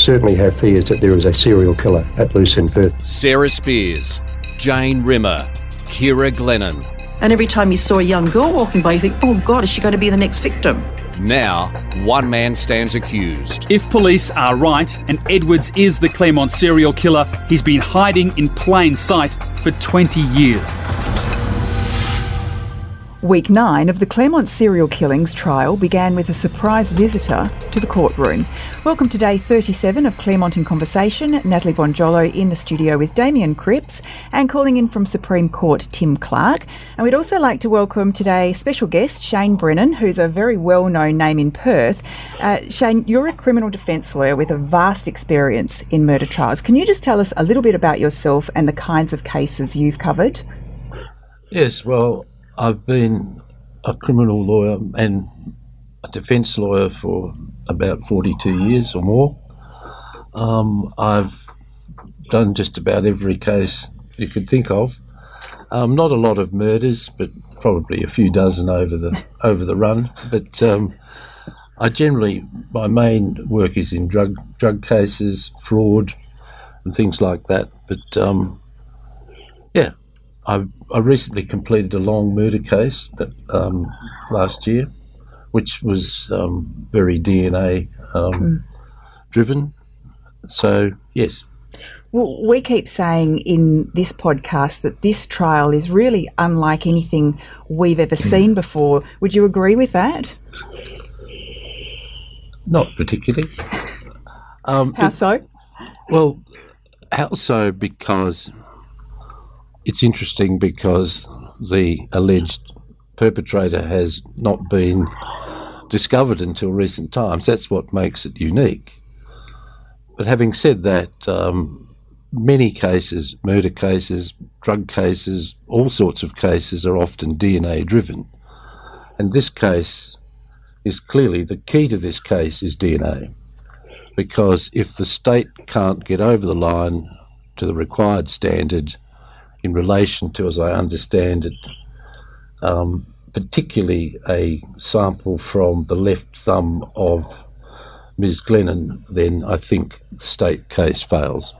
certainly have fears that there is a serial killer at loose in Perth. Sarah Spears, Jane Rimmer, Ciara Glennon. And every time you saw a young girl walking by, you think, oh God, is she going to be the next victim? Now, one man stands accused. If police are right and Edwards is the Claremont serial killer, he's been hiding in plain sight for 20 years. Week 9 of the Claremont serial killings trial began with a surprise visitor to the courtroom. Welcome to day 37 of Claremont in Conversation. Natalie Bonjolo in the studio with Damien Cripps, and calling in from Supreme Court, Tim Clark. And we'd also like to welcome today special guest Shane Brennan, who's a very well-known name in Perth. Shane, you're a criminal defence lawyer with a vast experience in murder trials. Can you just tell us a little bit about yourself and the kinds of cases you've covered? Yes, well, I've been a criminal lawyer and a defence lawyer for about 42 years or more. I've done just about every case you could think of. Not a lot of murders, but probably a few dozen over the run. But I generally, my main work is in drug cases, fraud, and things like that. But yeah. I recently completed a long murder case that last year, which was very DNA driven. So, yes. Well, we keep saying in this podcast that this trial is really unlike anything we've ever seen before. Would you agree with that? Not particularly. How so? Well, how so? Because it's interesting because the alleged perpetrator has not been discovered until recent times. That's what makes it unique. But having said that, many cases, murder cases, drug cases, all sorts of cases are often DNA driven. And this case is clearly, the key to this case is DNA. Because if the state can't get over the line to the required standard in relation to, as I understand it, particularly a sample from the left thumb of Ms. Glennon, then I think the state case fails.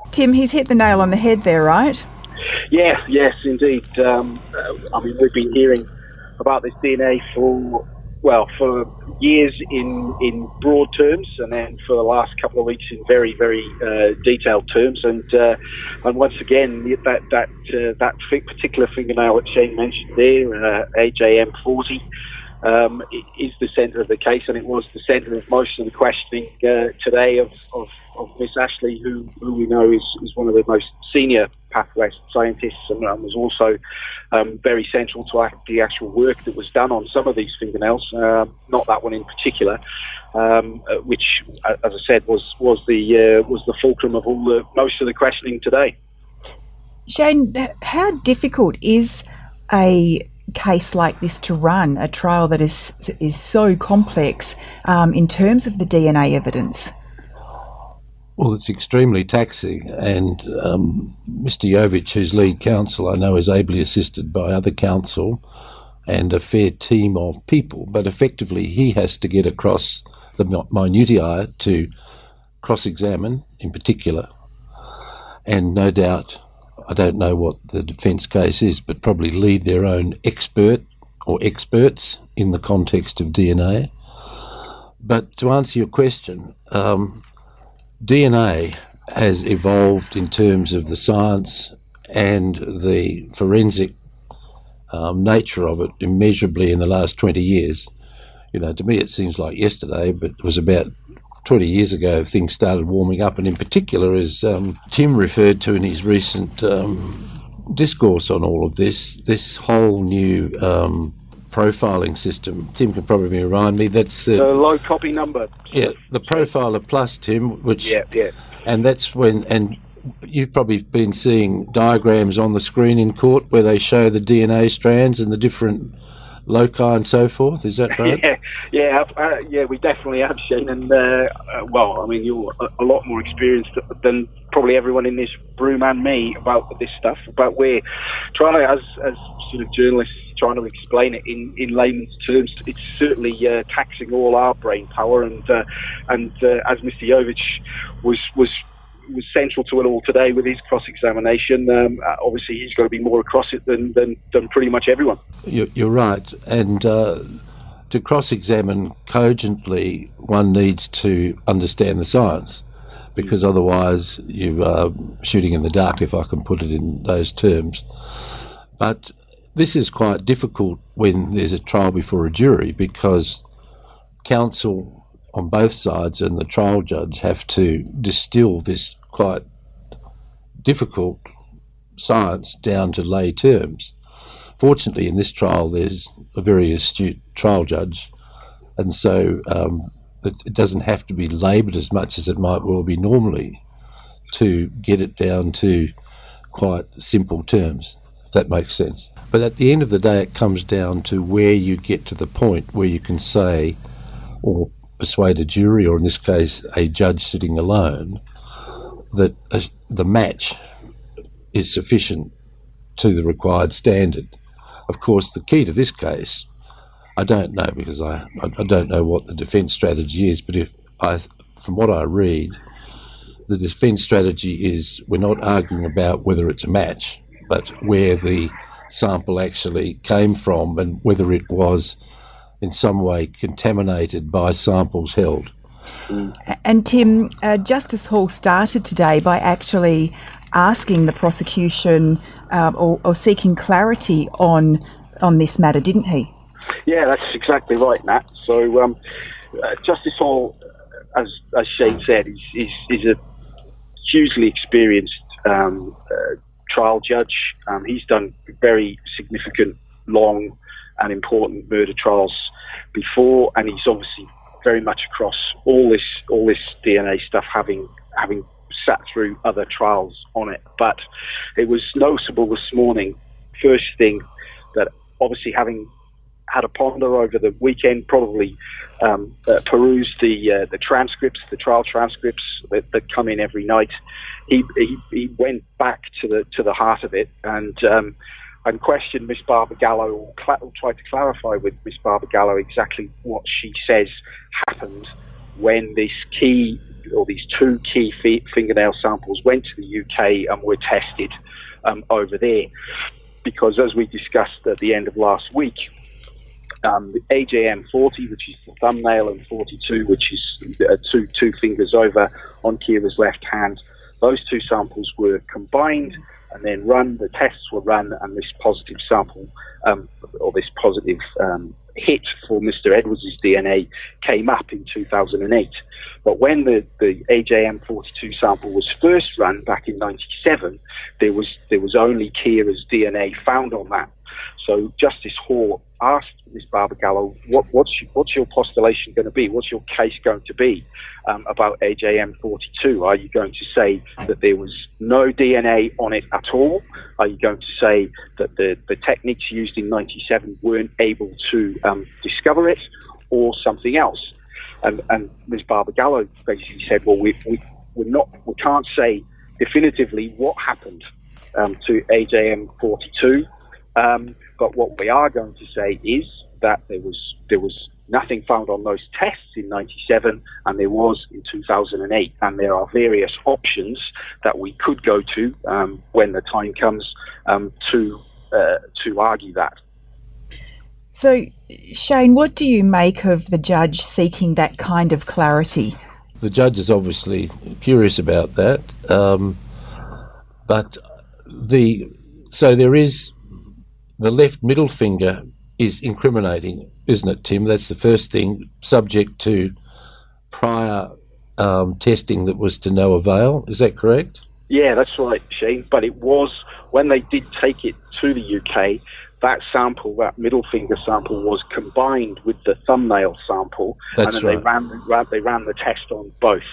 Tim, he's hit the nail on the head there, right? Yes, indeed. We've been hearing about this DNA for years in broad terms, and then for the last couple of weeks in very, very detailed terms. And once again, that particular fingernail that Shane mentioned there, AJM40, is the centre of the case, and it was the centre of most of the questioning today of Miss Ashley, who we know is one of the most senior PathWest scientists, and was also very central to the actual work that was done on some of these fingernails, not that one in particular, which, as I said, was the fulcrum of most of the questioning today. Shane, how difficult is a case like this to run, a trial that is so complex in terms of the DNA evidence? Well, it's extremely taxing, and Mr. Yovich, who's lead counsel, I know is ably assisted by other counsel and a fair team of people, but effectively he has to get across the minutiae to cross-examine in particular, and no doubt, I don't know what the defence case is, but probably lead their own expert or experts in the context of DNA. But to answer your question, DNA has evolved in terms of the science and the forensic nature of it immeasurably in the last 20 years. You know, to me it seems like yesterday, but it was about 20 years ago things started warming up, and in particular, as Tim referred to in his recent discourse on all of this whole new profiling system. Tim can probably remind me, that's the low copy number. Yeah, the Profiler Plus, Tim, which yeah. And that's when, and you've probably been seeing diagrams on the screen in court where they show the DNA strands and the different loci and so forth. Is that right? Yeah, we definitely have, Shane. And well, I mean, you're a lot more experienced than probably everyone in this room and me about this stuff. But we're trying to, as sort of journalists, trying to explain it in layman's terms. It's certainly taxing all our brain power. And as Mr. Yovich was central to it all today with his cross-examination. Obviously, he's got to be more across it than pretty much everyone. You're right. And to cross-examine cogently, one needs to understand the science, because otherwise you are shooting in the dark, if I can put it in those terms. But this is quite difficult when there's a trial before a jury, because counsel on both sides and the trial judge have to distill this quite difficult science down to lay terms. Fortunately, in this trial, there's a very astute trial judge, and so it doesn't have to be laboured as much as it might well be normally to get it down to quite simple terms, if that makes sense. But at the end of the day, it comes down to where you get to the point where you can say, or persuade a jury, or in this case, a judge sitting alone, that the match is sufficient to the required standard. Of course, the key to this case, I don't know, because I don't know what the defence strategy is, but from what I read, the defence strategy is we're not arguing about whether it's a match, but where the sample actually came from and whether it was in some way contaminated by samples held. And Tim, Justice Hall started today by actually asking the prosecution or seeking clarity on this matter, didn't he? Yeah, that's exactly right, Nat. So Justice Hall, as Shane said, is a hugely experienced trial judge. He's done very significant, long and important murder trials before, and he's obviously very much across all this DNA stuff, having sat through other trials on it. But it was noticeable this morning, first thing, that obviously having had a ponder over the weekend, probably perused the transcripts, the trial transcripts that come in every night, he went back to the heart of it and questioned Miss Barbagallo, or tried to clarify with Miss Barbagallo exactly what she says happened when these two key fingernail samples went to the UK and were tested over there. Because as we discussed at the end of last week, the AJM 40, which is the thumbnail, and 42, which is two fingers over on Ciara's left hand, those two samples were combined and then the tests were run, and this positive sample, or this positive hit for Mr. Edwards' DNA came up in 2008. But when the AJM 42 sample was first run back in 97, there was only Ciara's DNA found on that. So Justice Hall asked Ms. Barbagallo, what's your postulation going to be? What's your case going to be about AJM 42? Are you going to say that there was no DNA on it at all? Are you going to say that the techniques used in 97 weren't able to discover it, or something else? And Ms. Barbagallo basically said, well, we can't say definitively what happened to AJM 42. But what we are going to say is that there was nothing found on those tests in 97, and there was in 2008, and there are various options that we could go to when the time comes to argue that. So, Shane, what do you make of the judge seeking that kind of clarity? The judge is obviously curious about that, but so there is. The left middle finger is incriminating, isn't it, Tim? That's the first thing, subject to prior testing that was to no avail. Is that correct? Yeah, that's right, Shane. But it was, when they did take it to the UK, that sample, that middle finger sample, was combined with the thumbnail sample. That's and then right. they ran the test on both.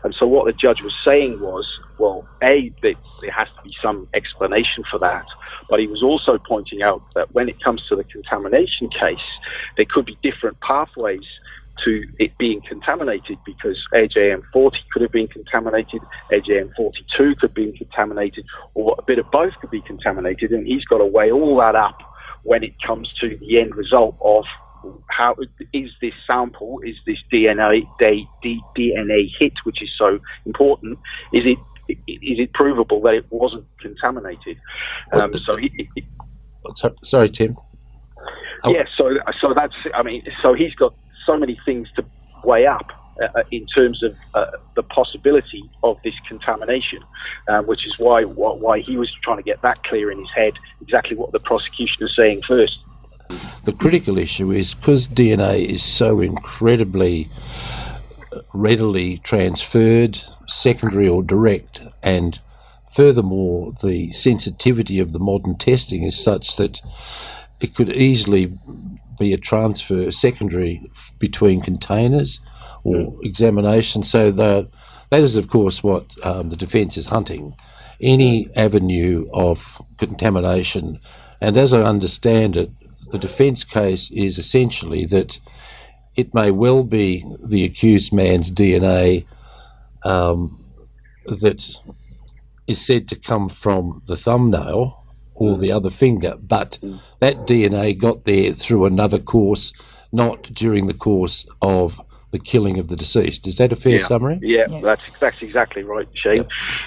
And so what the judge was saying was, well, A, that there has to be some explanation for that. But he was also pointing out that when it comes to the contamination case, there could be different pathways to it being contaminated, because AJM40 could have been contaminated, AJM42 could have been contaminated, or a bit of both could be contaminated, and he's got to weigh all that up when it comes to the end result of how is this sample, is this DNA hit, which is so important, is it provable that it wasn't contaminated? Sorry, Tim. Yeah, so that's, I mean, so he's got so many things to weigh up in terms of the possibility of this contamination, which is why he was trying to get that clear in his head, exactly what the prosecution is saying first. The critical issue is because DNA is so incredibly readily transferred, secondary or direct, and furthermore the sensitivity of the modern testing is such that it could easily be a transfer secondary between containers or examination. So that is, of course, what the defence is hunting, any avenue of contamination. And as I understand it, the defence case is essentially that it may well be the accused man's DNA that is said to come from the thumbnail or the other finger, but that DNA got there through another course, not during the course of the killing of the deceased. Is that a fair summary? Yeah, yes. That's exactly right, Shane.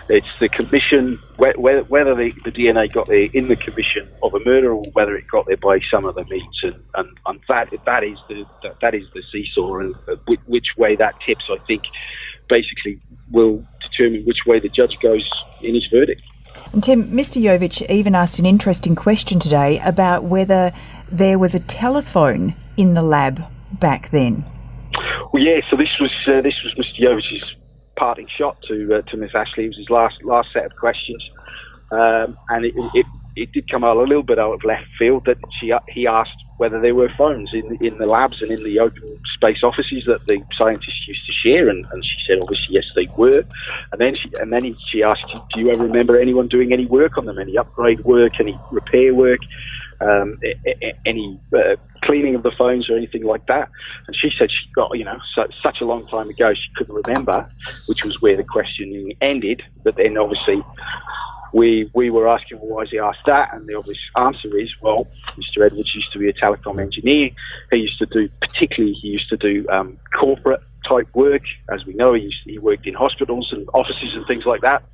It's the commission, whether the DNA got there in the commission of a murder or whether it got there by some other means, and that is the seesaw, and which way that tips, I think, basically will determine which way the judge goes in his verdict. And Tim, Mr. Yovich even asked an interesting question today about whether there was a telephone in the lab back then. Well, yeah. So this was Mr. Yovich's parting shot to Miss Ashley. It was his last set of questions, and it did come out a little bit out of left field that he asked whether there were phones in the labs and in the open space offices that the scientists used to share, and she said obviously yes they were, and then she asked, do you ever remember anyone doing any work on them, any upgrade work, any repair work, any cleaning of the phones or anything like that? And she said she got, such a long time ago she couldn't remember, which was where the questioning ended. But then obviously we were asking, well, why has he asked that? And the obvious answer is, well, Mr. Edwards used to be a telecom engineer. He used to do corporate type work. As we know, he worked in hospitals and offices and things like that.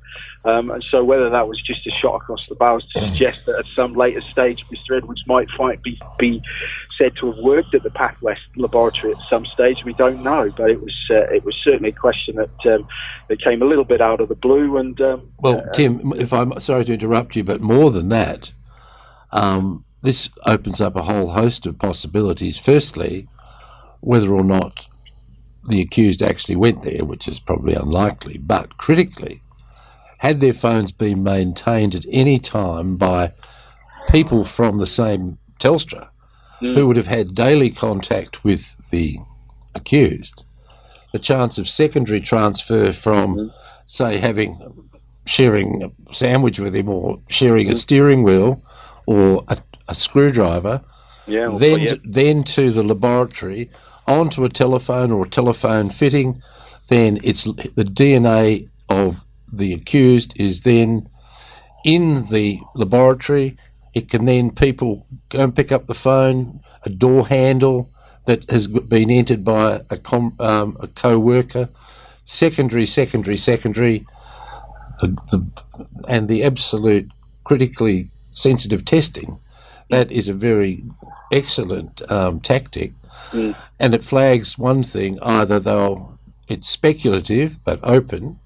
And so whether that was just a shot across the bows to suggest that at some later stage Mr. Edwards might be said to have worked at the PathWest laboratory at some stage, we don't know. But it was certainly a question that came a little bit out of the blue. And well, Tim, if I'm sorry to interrupt you, but more than that, this opens up a whole host of possibilities. Firstly, whether or not the accused actually went there, which is probably unlikely, but critically, had their phones been maintained at any time by people from the same Telstra who would have had daily contact with the accused, the chance of secondary transfer from, say, sharing a sandwich with him or sharing a steering wheel or a screwdriver, then to the laboratory, onto a telephone or a telephone fitting, then it's the DNA of the accused is then in the laboratory. It can then people go and pick up the phone, a door handle that has been entered by a co-worker, secondary, and the absolute critically sensitive testing. That is a very excellent tactic. And it flags one thing, either though it's speculative but open,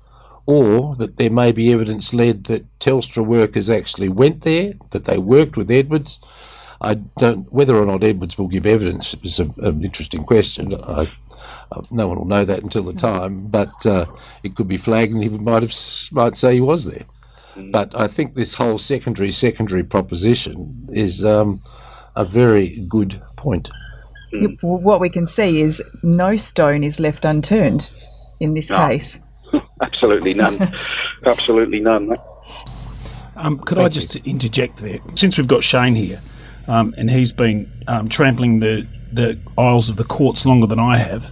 or that there may be evidence led that Telstra workers actually went there, that they worked with Edwards. Whether or not Edwards will give evidence is an interesting question. No one will know that until the time, but it could be flagged and he might say he was there. But I think this whole secondary proposition is a very good point. What we can see is no stone is left unturned in this case. Absolutely none. Absolutely none. Could I just interject there? Since we've got Shane here, and he's been trampling the aisles of the courts longer than I have,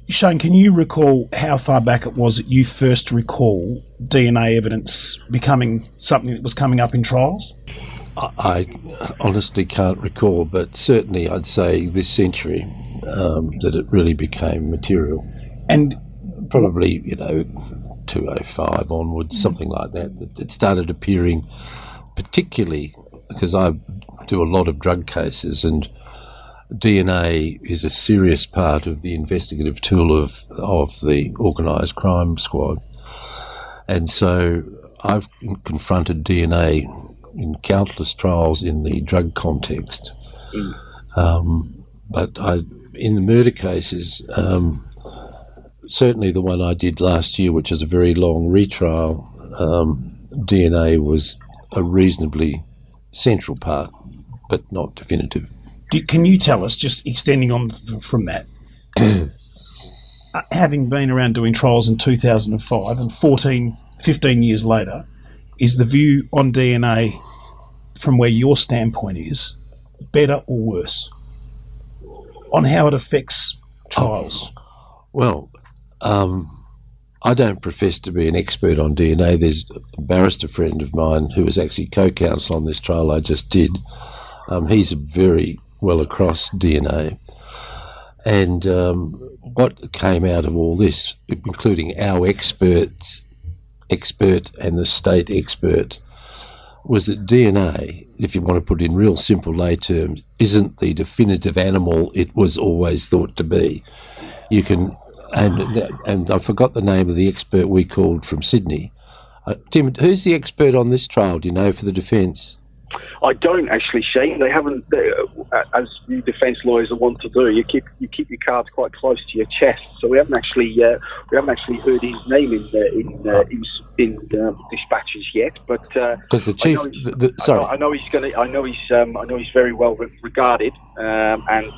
Shane, can you recall how far back it was that you first recall DNA evidence becoming something that was coming up in trials? I honestly can't recall, but certainly I'd say this century that it really became material. And probably, 205 onwards, something like that. It started appearing, particularly because I do a lot of drug cases, and DNA is a serious part of the investigative tool of the organised crime squad. And so I've confronted DNA in countless trials in the drug context. But in the murder cases, certainly the one I did last year, which is a very long retrial, DNA was a reasonably central part, but not definitive. Can you tell us, just extending on from that, having been around doing trials in 2005 and 15 years later, is the view on DNA from where your standpoint is better or worse on how it affects trials? Well, I don't profess to be an expert on DNA. There's a barrister friend of mine who was actually co-counsel on this trial I just did. He's very well across DNA. And what came out of all this, including our expert and the state expert, was that DNA, if you want to put it in real simple lay terms, isn't the definitive animal it was always thought to be. You can, and I forgot the name of the expert we called from Sydney. Tim, who's the expert on this trial, do you know, for the defence? I don't actually, Shane. They haven't, as you defence lawyers are wont to do. You keep your cards quite close to your chest. So we haven't actually heard his name in dispatches yet. But because the chief, I know he's very well regarded, and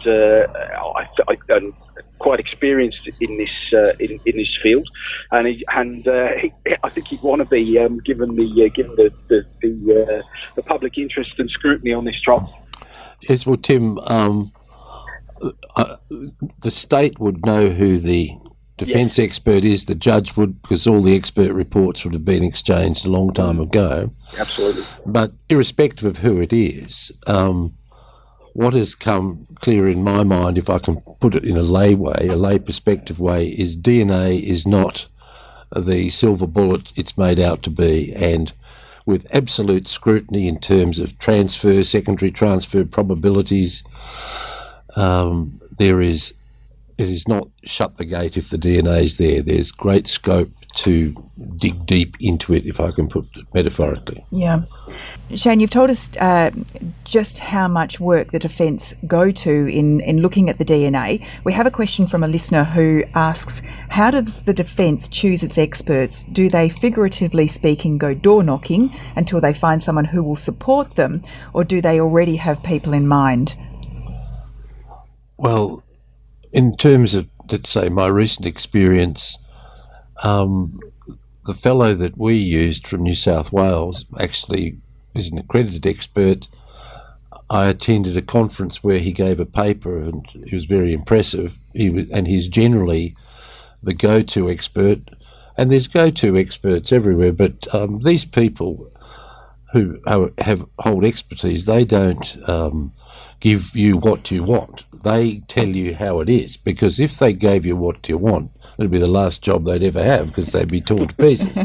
quite experienced in this field, and I think he'd want to be given the public interest and scrutiny on this trial. Yes, well, Tim, the state would know who the defence expert is. The judge would, because all the expert reports would have been exchanged a long time ago. Absolutely. But irrespective of who it is, what has come clear in my mind, if I can put it in a lay perspective way, is DNA is not the silver bullet it's made out to be, and with absolute scrutiny in terms of secondary transfer probabilities, it is not shut the gate if the DNA is there. There's great scope to dig deep into it, if I can put it metaphorically. Yeah. Shane, you've told us just how much work the defence go to in looking at the DNA. We have a question from a listener who asks, how does the defence choose its experts? Do they, figuratively speaking, go door knocking until they find someone who will support them, or do they already have people in mind? Well, in terms of, let's say, my recent experience, the fellow that we used from New South Wales actually is an accredited expert. I attended a conference where he gave a paper, and he was very impressive. He's generally the go-to expert, and there's go-to experts everywhere. But these people who hold expertise, they don't give you what you want. They tell you how it is, because if they gave you what you want, it'd be the last job they'd ever have, because they'd be torn to pieces.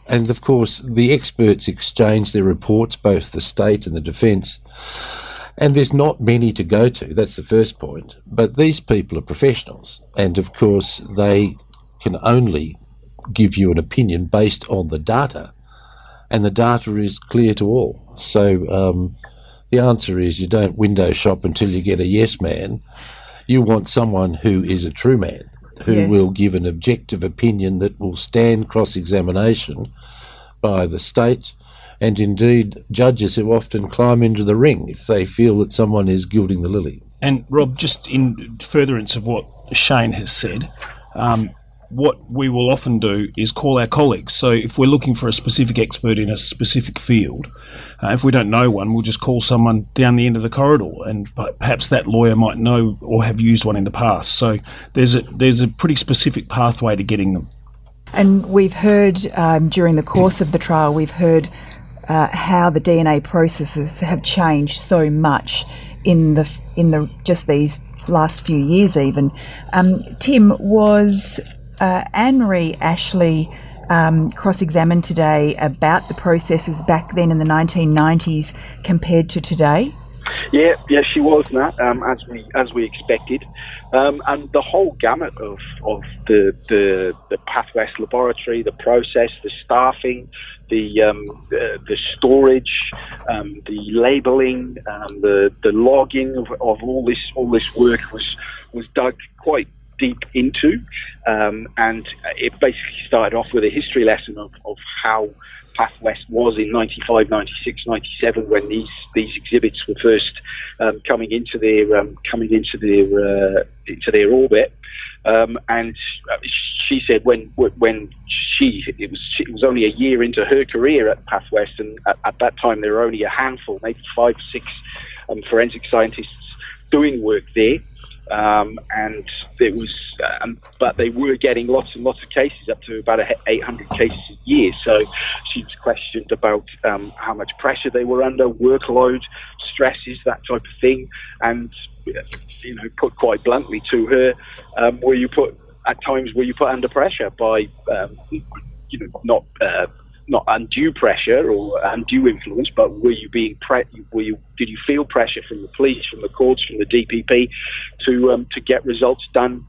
And of course, the experts exchange their reports, both the state and the defence, and there's not many to go to. That's the first point. But these people are professionals, and of course, they can only give you an opinion based on the data, and the data is clear to all. So the answer is, you don't window shop until you get a yes man. You want someone who is a true man, who will give an objective opinion that will stand cross-examination by the state, and indeed judges who often climb into the ring if they feel that someone is gilding the lily. And Rob, just in furtherance of what Shane has said, what we will often do is call our colleagues. So if we're looking for a specific expert in a specific field, if we don't know one, we'll just call someone down the end of the corridor, and perhaps that lawyer might know or have used one in the past. So there's a pretty specific pathway to getting them. And we've heard during the course of the trial, we've heard how the DNA processes have changed so much in the just these last few years even. Tim, was Anne-Marie Ashley cross-examined today about the processes back then in the 1990s compared to today? Yeah, she was, Nat, as we expected, and the whole gamut of the PathWest laboratory, the process, the staffing, the storage, the labelling, the logging of all this work was dug quite deep into, and it basically started off with a history lesson of how PathWest was in 95, 96, 97 when these exhibits were first coming into their orbit, and she said when it was only a year into her career at PathWest, and at that time there were only a handful, maybe 5 or 6 forensic scientists doing work there. And it was, but they were getting lots and lots of cases, up to about 800 cases a year. So she was questioned about how much pressure they were under, workload, stresses, that type of thing. And put quite bluntly to her, were you put under pressure by not undue pressure or undue influence, but were you being did you feel pressure from the police, from the courts, from the DPP to get results done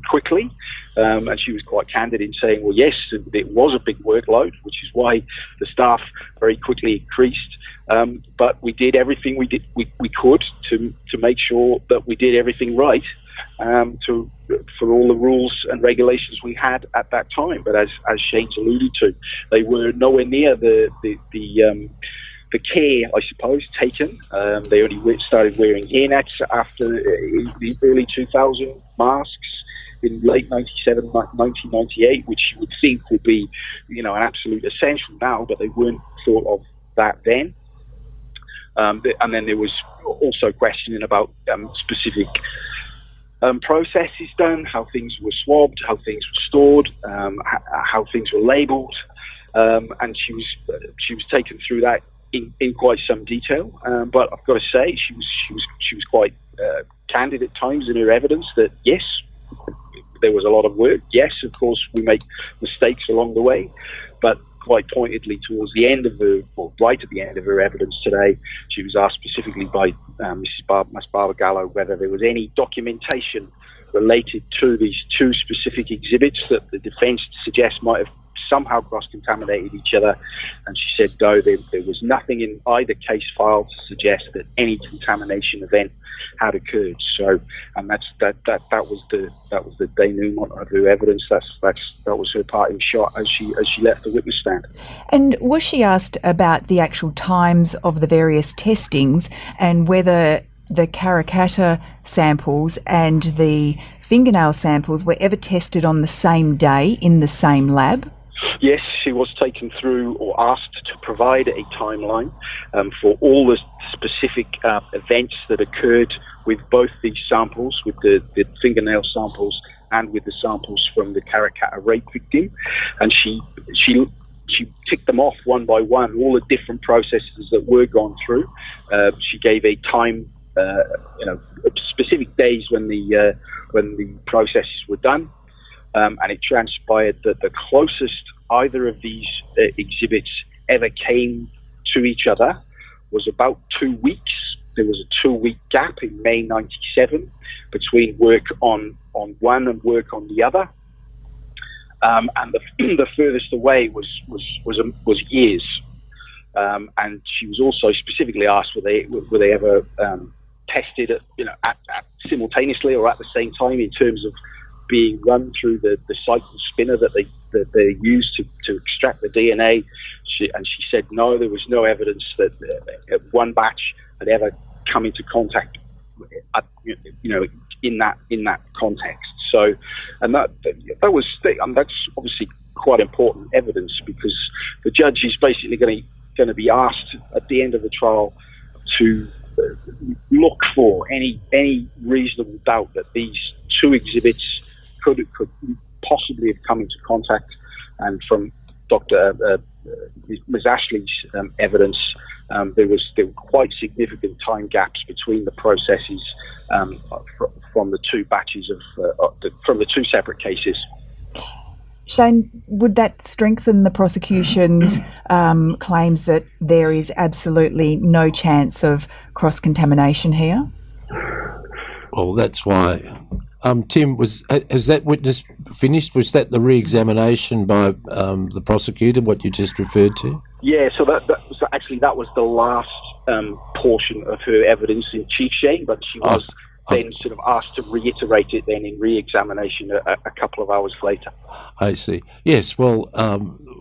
quickly? And she was quite candid in saying, well, yes, it was a big workload, which is why the staff very quickly increased. But we did everything we could to make sure that we did everything right, for all the rules and regulations we had at that time. But as Shane's alluded to, they were nowhere near the care, I suppose, taken. They only started wearing hairnets after the early 2000 masks in late 97, 1998, which you would think would be, an absolute essential now, but they weren't thought of that then. And then there was also questioning about specific processes done, how things were swabbed, how things were stored, how things were labelled, and she was taken through that in quite some detail. But I've got to say, she was quite candid at times in her evidence that yes, there was a lot of work. Yes, of course, we make mistakes along the way, but quite pointedly towards the end of right at the end of her evidence today, she was asked specifically by Ms. Barbara Gallo whether there was any documentation related to these 2 specific exhibits that the defence suggests might have somehow cross-contaminated each other, and she said no, there was nothing in either case file to suggest that any contamination event had occurred. So, and that was the denouement of her evidence. That was her parting shot as she left the witness stand. And was she asked about the actual times of the various testings and whether the Karrakatta samples and the fingernail samples were ever tested on the same day in the same lab? Yes, she was taken through or asked to provide a timeline for all the specific events that occurred with both these samples, with the fingernail samples and with the samples from the Karrakatta rape victim. And she ticked them off one by one, all the different processes that were gone through. She gave a time, specific days when the processes were done. And it transpired that the closest either of these exhibits ever came to each other was about 2 weeks. There was a 2-week gap in May 97 between work on one and work on the other. And the furthest away was years. And she was also specifically asked were they ever tested at simultaneously or at the same time in terms of being run through the cycle spinner that they used to extract the DNA. She said no, there was no evidence that one batch had ever come into contact in that context. So, and that's obviously quite important evidence, because the judge is basically going to be asked at the end of the trial to look for any reasonable doubt that these two exhibits could possibly have come into contact. And from Ms. Ashley's evidence, there were quite significant time gaps between the processes from the two batches from the two separate cases. Shane, would that strengthen the prosecution's claims that there is absolutely no chance of cross-contamination here? Well, that's why. Tim, has that witness finished? Was that the re-examination by the prosecutor, what you just referred to? Yeah, so that was the last portion of her evidence in chief, Shane, but she was then sort of asked to reiterate it then in re-examination a couple of hours later. I see. Yes, well,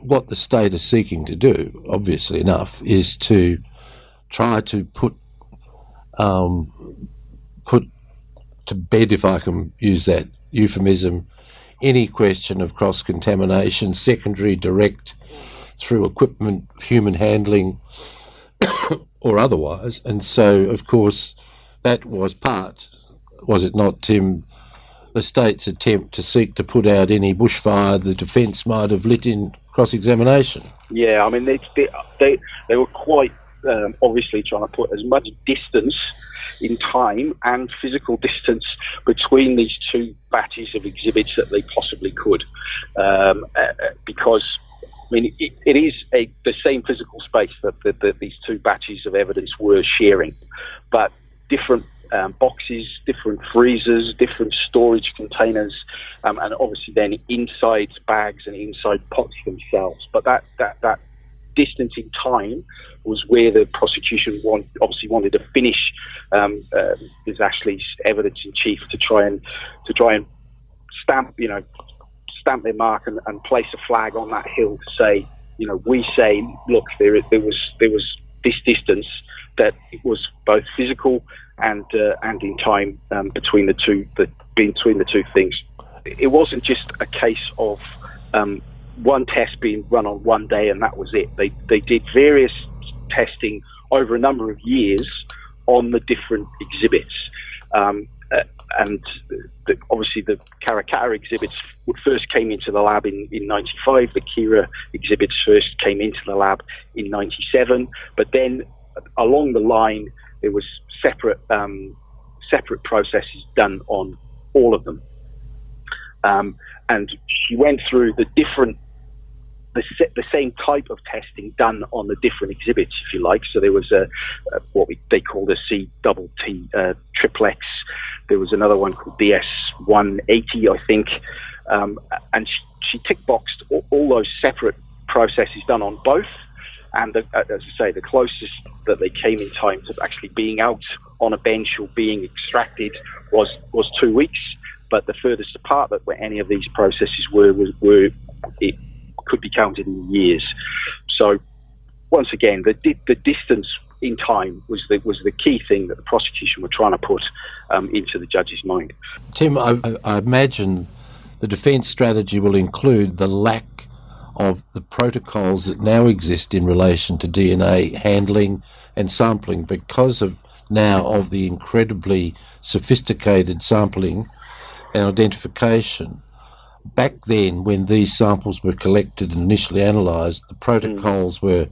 what the state is seeking to do, obviously enough, is to try to put to bed, if I can use that euphemism, any question of cross-contamination, secondary, direct, through equipment, human handling, or otherwise. And so, of course, that was part, was it not, Tim, the state's attempt to seek to put out any bushfire the defence might have lit in cross-examination? Yeah, I mean, they were quite obviously trying to put as much distance in time and physical distance between these two batches of exhibits that they possibly could, because I mean it is the same physical space that these two batches of evidence were sharing, but different boxes, different freezers, different storage containers, and obviously then inside bags and inside pots themselves. But that distance in time was where the prosecution obviously wanted to finish Ms. Ashley's evidence in chief, to try and stamp their mark and place a flag on that hill to say, we say, look, there was this distance, that it was both physical and in time between the two things. It wasn't just a case of one test being run on one day and that was it. They did various testing over a number of years on the different exhibits, and obviously the Karrakatta exhibits first came into the lab in 95. The Ciara exhibits first came into the lab in 97. But then along the line there was separate processes done on all of them, and she went through the same type of testing done on the different exhibits, if you like. So there was they called a CTT triple X. There was another one called DS180, I think, and she tick boxed all those separate processes done on both. And as I say, the closest that they came in time to actually being out on a bench or being extracted was 2 weeks. But the furthest apart that any of these processes were it could be counted in years. So once again, the distance in time was the key thing that the prosecution were trying to put into the judge's mind. Tim, I imagine the defence strategy will include the lack of the protocols that now exist in relation to DNA handling and sampling because of the incredibly sophisticated sampling and identification. Back then, when these samples were collected and initially analysed, the protocols were,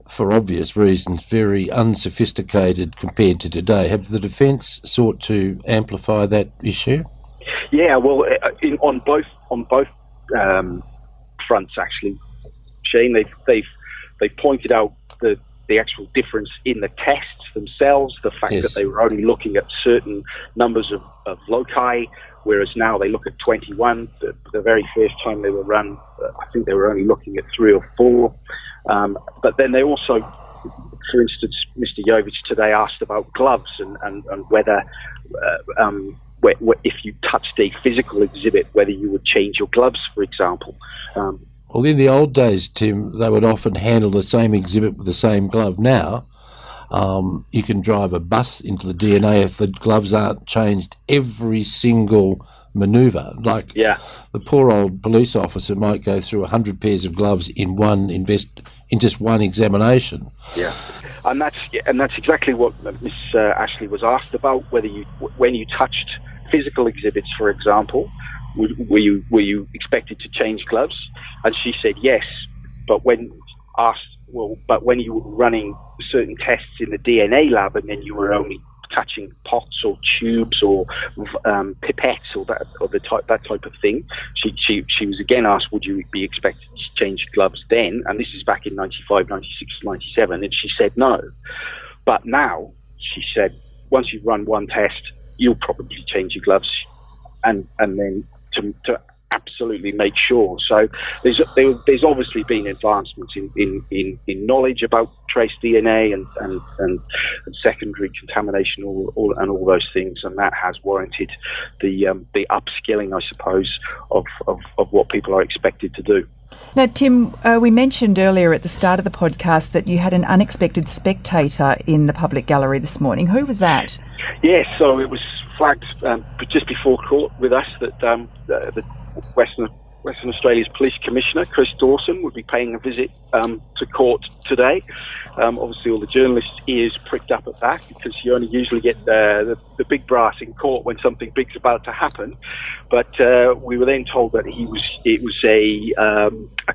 for obvious reasons, very unsophisticated compared to today. Have the defence sought to amplify that issue? Yeah, well, on both fronts, actually, Shane, they've pointed out the actual difference in the tests themselves, the fact that they were only looking at certain numbers of loci, whereas now they look at 21. The very first time they were run, I think they were only looking at 3 or 4. But then they also, for instance, Mr. Yovich today asked about gloves and whether if you touched a physical exhibit, whether you would change your gloves, for example. Well, in the old days, Tim, they would often handle the same exhibit with the same glove. Now, you can drive a bus into the DNA if the gloves aren't changed every single manoeuvre. Like Yeah. the poor old police officer might go through 100 pairs of gloves in just one examination. Yeah, and that's exactly what Miss Ashley was asked about. Whether when you touched physical exhibits, for example, were you expected to change gloves? And she said yes, but when you were running certain tests in the DNA lab, and then you were only touching pots or tubes or pipettes or that type of thing. She was again asked, would you be expected to change gloves then? And this is back in 95, 96, 97, and she said no. But now, she said, once you've run one test, you'll probably change your gloves, and then to absolutely make sure. So there's obviously been advancements in knowledge about trace DNA and secondary contamination and all those things, and that has warranted the upskilling, I suppose, of what people are expected to do. Now, Tim, we mentioned earlier at the start of the podcast that you had an unexpected spectator in the public gallery this morning. Who was that? Yes, so it was flagged just before court with us that the Western Australia's Police Commissioner, Chris Dawson, would be paying a visit to court today. Obviously, all the journalists' ears pricked up at that, because you only usually get the big brass in court when something big's about to happen. But we were then told that it was a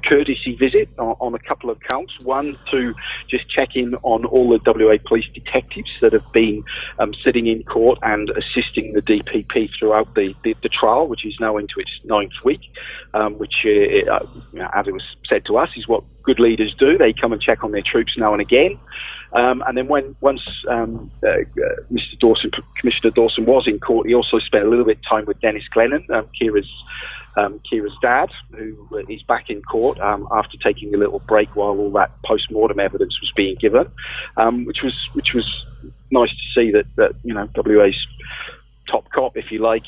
courtesy visit on a couple of counts. One, to just check in on all the WA police detectives that have been sitting in court and assisting the DPP throughout the trial, which is now into its 9th week, which, as it was said to us, is what good leaders do. They come and check on their troops now and again. And then once Mr. Dawson, Commissioner Dawson, was in court, he also spent a little bit of time with Dennis Glennon, Ciara's dad, who is back in court after taking a little break while all that post-mortem evidence was being given, which was nice to see that WA's top cop, if you like,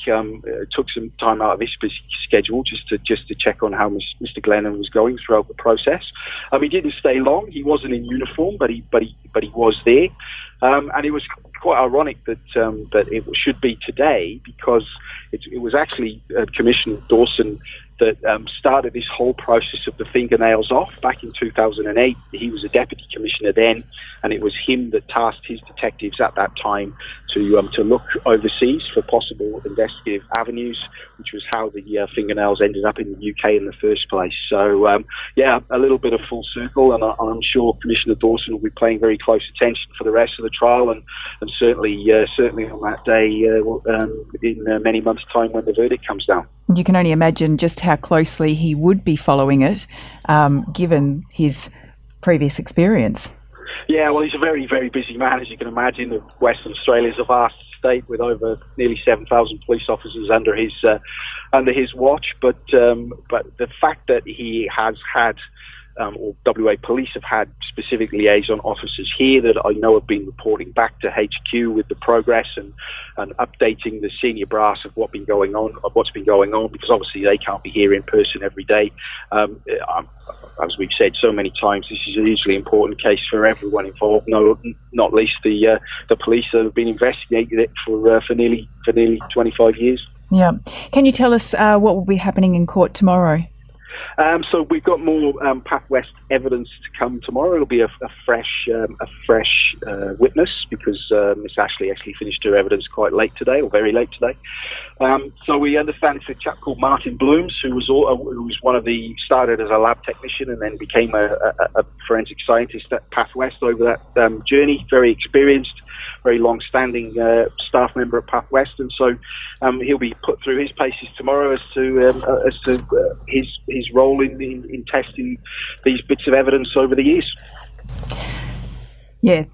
took some time out of his busy schedule just to check on how Mr. Glennon was going throughout the process. He didn't stay long. He wasn't in uniform, but he was there, and it was quite ironic that it should be today, because it was actually Commissioner Dawson that started this whole process of the fingernails off back in 2008. He was a deputy commissioner then, and it was him that tasked his detectives at that time to look overseas for possible investigative avenues, which was how the fingernails ended up in the UK in the first place. So, a little bit of full circle, and I'm sure Commissioner Dawson will be paying very close attention for the rest of the trial, and certainly on that day in many months' time when the verdict comes down. You can only imagine just how closely he would be following it, given his previous experience. Yeah, well, he's a very, very busy man, as you can imagine. Western Australia is a vast state with over nearly 7,000 police officers under his watch. But the fact that he has had, or WA Police have had specific liaison officers here that I know have been reporting back to HQ with the progress and updating the senior brass of what's been going on, because obviously they can't be here in person every day. As we've said so many times, this is a hugely important case for everyone involved, not least the police that have been investigating it for nearly 25 years. Yeah. Can you tell us what will be happening in court tomorrow? So we've got more PathWest evidence to come tomorrow. It'll be a fresh witness, because Miss Ashley actually finished her evidence quite late today, or very late today. So we understand it's a chap called Martin Blooms, who was one of the, started as a lab technician and then became a forensic scientist at PathWest over that journey. Very experienced, very long-standing staff member at PathWest, and so he'll be put through his paces tomorrow as to his role in testing these bits of evidence over the years. Yeah.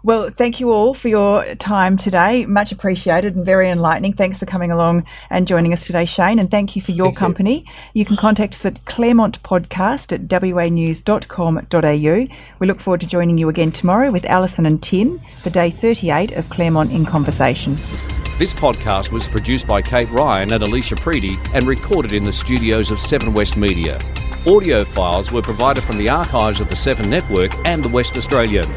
Well, thank you all for your time today. Much appreciated and very enlightening. Thanks for coming along and joining us today, Shane, and thank you for your company. You can contact us at claremontpodcast@wanews.com.au. We look forward to joining you again tomorrow with Alison and Tim for day 38 of Claremont in Conversation. This podcast was produced by Kate Ryan and Alicia Preedy and recorded in the studios of 7 West Media. Audio files were provided from the archives of the 7 Network and the West Australian.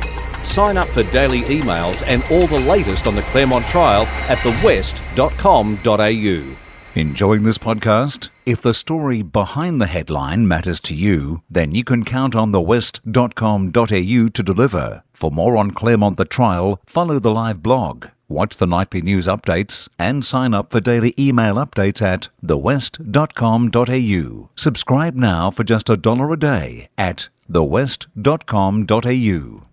Sign up for daily emails and all the latest on the Claremont trial at thewest.com.au. Enjoying this podcast? If the story behind the headline matters to you, then you can count on thewest.com.au to deliver. For more on Claremont the Trial, follow the live blog, watch the nightly news updates, and sign up for daily email updates at thewest.com.au. Subscribe now for just $1 a day at thewest.com.au.